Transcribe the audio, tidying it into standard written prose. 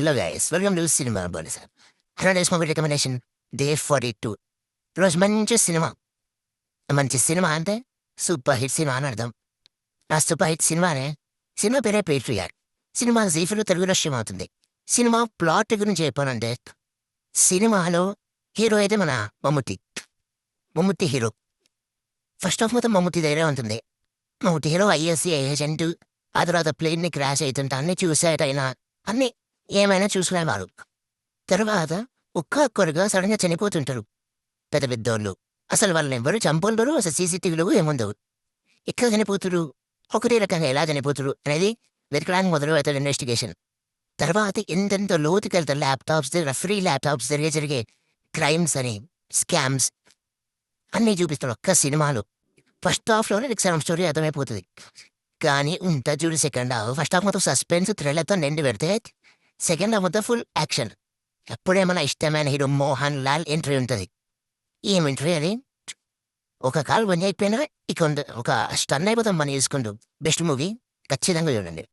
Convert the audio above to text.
Hello guys, welcome to cinema Bali sir. Hello days movie recommendation day 42. ఈరోజు మంచి cinema అంటే super hit cinema అని అర్థం. ఆ సూపర్ హిట్ సినిమా పేరే పేట్రియాట్. సినిమా జీఫీలో తెలుగులో స్ట్రీమ్ అవుతుంది. సినిమా ప్లాట్ గురించి చెప్పానంటే, సినిమాలో హీరో అయితే మన మమ్ముట్టి హీరో. ఫస్ట్ ఆఫ్ మొత్తం మమ్ముట్టి దగ్గరే ఉంటుంది. Mammootty hero ISC agent. ఆ తర్వాత ప్లేన్ని క్రాష్ అవుతుంటా అన్ని చూసేటైనా అన్ని ఏమైనా చూసుకునేవారు. తర్వాత ఒక్కొక్కరుగా సడన్గా చనిపోతుంటారు పెద్ద పెద్దోళ్ళు. అసలు వాళ్ళని ఎవరు చంపుండరు, అసలు సీసీటీవీలో ఏముండవు. ఎక్కడ చనిపోతురు, ఒకటే రకంగా ఎలా చనిపోతురు అనేది వెతకడానికి మొదలు అవుతాడు ఇన్వెస్టిగేషన్. తర్వాత ఎంతెంత లోతుకెళ్తారు. ల్యాప్టాప్స్ దగ్గర, ఫ్రీ ల్యాప్టాప్స్ జరిగే క్రైమ్స్ అని, స్కామ్స్ అన్నీ చూపిస్తాడు ఒక్క సినిమాలో. ఫస్ట్ హాఫ్లోనే నీకు సగం స్టోరీ అర్థమైపోతుంది. కానీ చూడు సెకండ్ హాఫ్. ఫస్ట్ హాఫ్ మొత్తం సస్పెన్స్ థ్రిల్లర్తో నిండి పెడితే, సెకండ్ హాఫ్ మొత్తం ఫుల్ యాక్షన్. ఎప్పుడేమన్నా ఇష్టమైన హీరో మోహన్ లాల్ ఎంట్రీ ఉంటుంది. ఏం ఎంట్రీ అది, ఒక కాలు బంద్ అయిపోయినా ఇక ఒక స్టన్ అయిపోతాం మనం చూసుకుంటూ. బెస్ట్ మూవీ, ఖచ్చితంగా చూడండి.